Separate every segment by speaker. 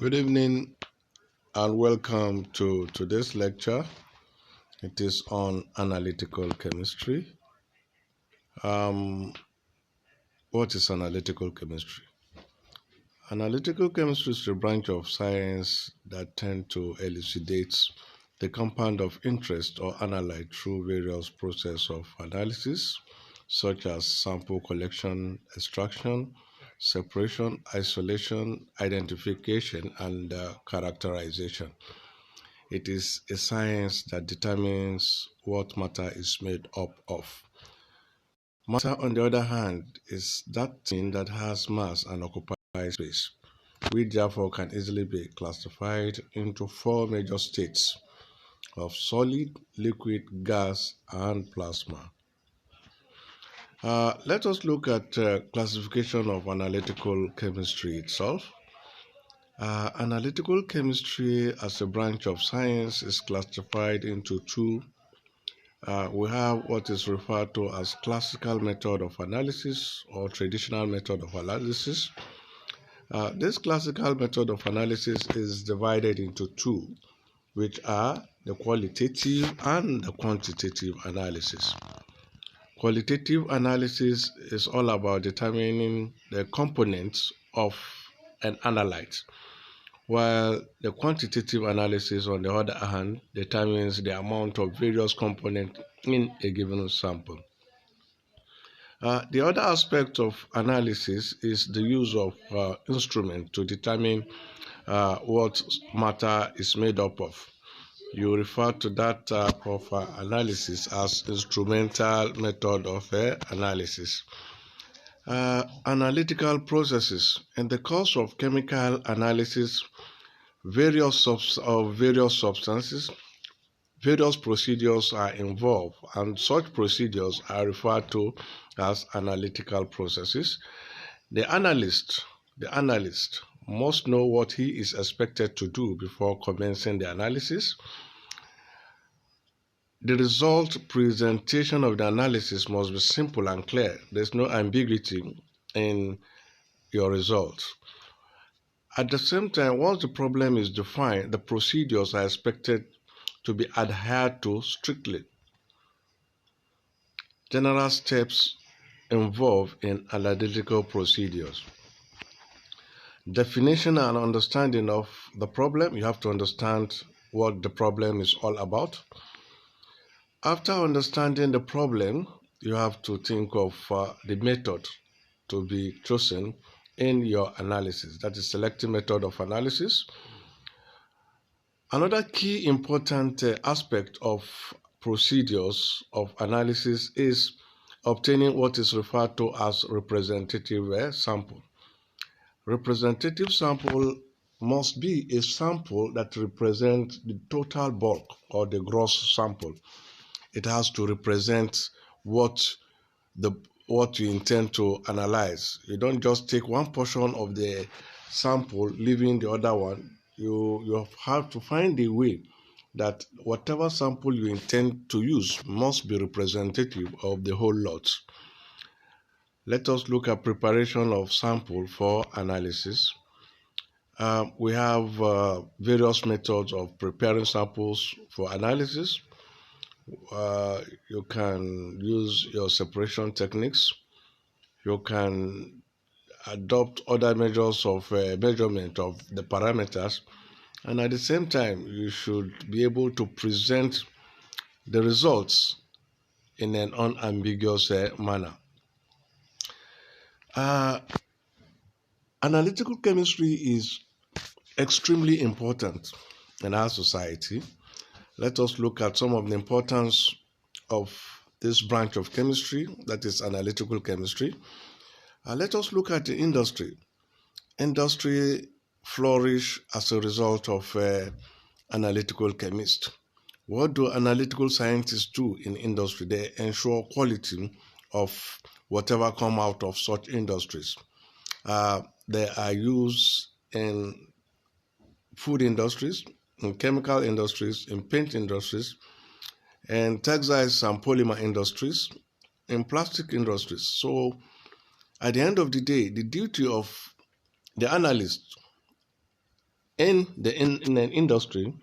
Speaker 1: Good evening and welcome to today's lecture. It is on analytical chemistry. What is analytical chemistry? Analytical chemistry is a branch of science that tends to elucidate the compound of interest or analyte through various processes of analysis, such as sample collection, extraction, separation, isolation, identification, and characterization. It is a science that determines what matter is made up of. Matter, on the other hand, is that thing that has mass and occupies space. We therefore can easily be classified into four major states of solid, liquid, gas, and plasma. Let us look at classification of analytical chemistry itself. Analytical chemistry as a branch of science is classified into two. We have what is referred to as classical method of analysis or traditional method of analysis. This classical method of analysis is divided into two, which are the qualitative and the quantitative analysis. Qualitative analysis is all about determining the components of an analyte, while the quantitative analysis, on the other hand, determines the amount of various components in a given sample. The other aspect of analysis is the use of instruments to determine what matter is made up of. You refer to that type of analysis as instrumental method of analysis. Analytical processes. In the course of chemical analysis, various substances, various procedures are involved, and such procedures are referred to as analytical processes. The analyst must know what he is expected to do before commencing the analysis. The result presentation of the analysis must be simple and clear. There's no ambiguity in your results. At the same time, once the problem is defined, the procedures are expected to be adhered to strictly. General steps involved in analytical procedures. Definition and understanding of the problem. You have to understand what the problem is all about. After understanding the problem, you have to think of the method to be chosen in your analysis. That is selective method of analysis. Another key important aspect of procedures of analysis is obtaining what is referred to as representative sample. Representative sample must be a sample that represents the total bulk or the gross sample. It has to represent what you intend to analyze. You don't just take one portion of the sample, leaving the other one. You have to find a way that whatever sample you intend to use must be representative of the whole lot. Let us look at preparation of sample for analysis. We have various methods of preparing samples for analysis. You can use your separation techniques. You can adopt other measures of measurement of the parameters, and at the same time you should be able to present the results in an unambiguous manner. Analytical chemistry is extremely important in our society. Let us look at some of the importance of this branch of chemistry, that is analytical chemistry. Let us look at the industry. Industry flourish as a result of analytical chemists. What do analytical scientists do in industry? They ensure quality of whatever come out of such industries. They are used in food industries, in chemical industries, in paint industries, and textiles and polymer industries, in plastic industries. So at the end of the day, the duty of the analyst in an industry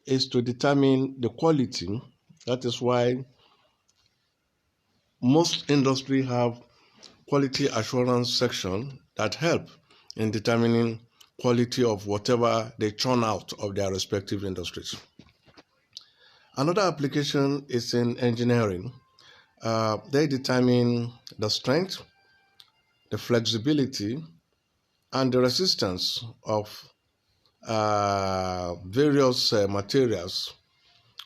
Speaker 1: is to determine the quality. That is why most industry have quality assurance section that help in determining quality of whatever they churn out of their respective industries. Another application is in engineering. They determine the strength, the flexibility, and the resistance of various materials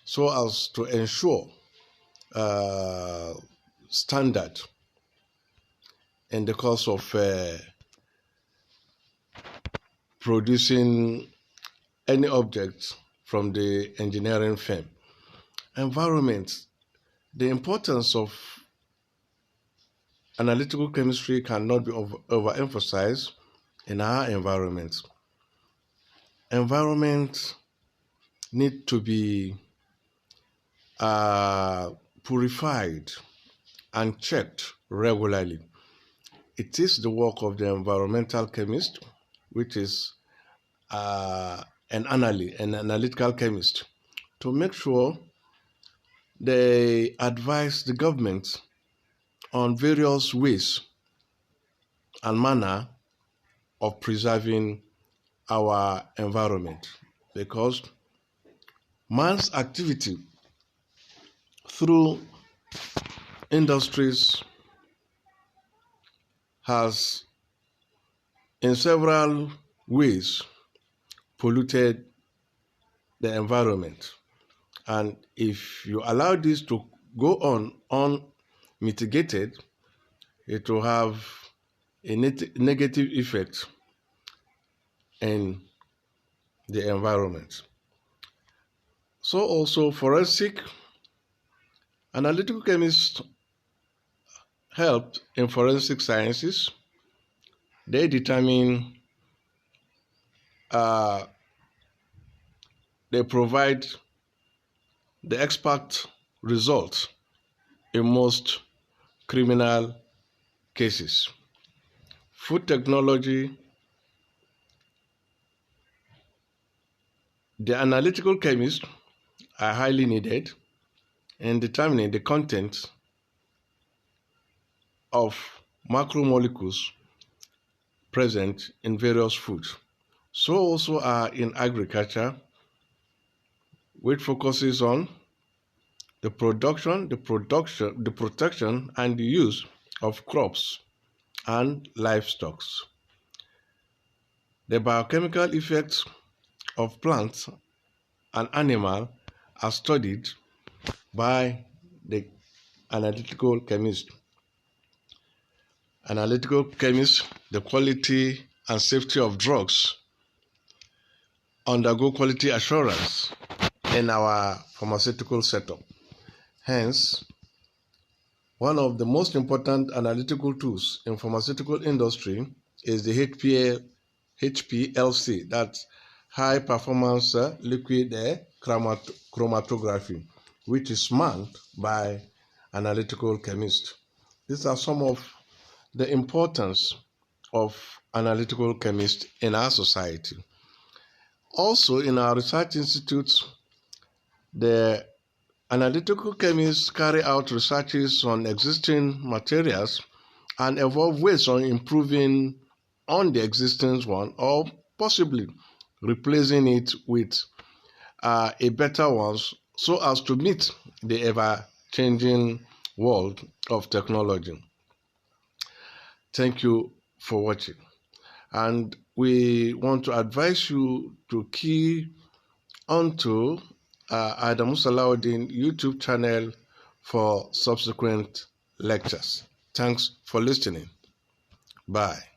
Speaker 1: so as to ensure standard in the course of producing any object from the engineering firm. Environment. The importance of analytical chemistry cannot be overemphasized in our environment. Environment need to be purified and checked regularly. It is the work of the environmental chemist, which is an analytical chemist, to make sure they advise the government on various ways and manner of preserving our environment, because man's activity through industries has in several ways polluted the environment. And if you allow this to go on unmitigated, it will have a negative effect in the environment. So also forensic analytical chemists help in forensic sciences. They determine, they provide the expert results in most criminal cases. Food technology. The analytical chemists are highly needed in determining the content of macromolecules present in various foods. So also are in agriculture, which focuses on the production, the protection, and the use of crops and livestock. The biochemical effects of plants and animals are studied by the analytical chemist. Analytical chemists, the quality and safety of drugs undergo quality assurance in our pharmaceutical setup. Hence, one of the most important analytical tools in pharmaceutical industry is the HPLC, that's high performance liquid chromatography, which is manned by analytical chemists. These are some of the importance of analytical chemists in our society. Also, in our research institutes, the analytical chemists carry out researches on existing materials and evolve ways on improving on the existing one, or possibly replacing it with a better one, so as to meet the ever-changing world of technology. Thank you for watching. And we want to advise you to key onto Adamu Salahuddin YouTube channel for subsequent lectures. Thanks for listening. Bye.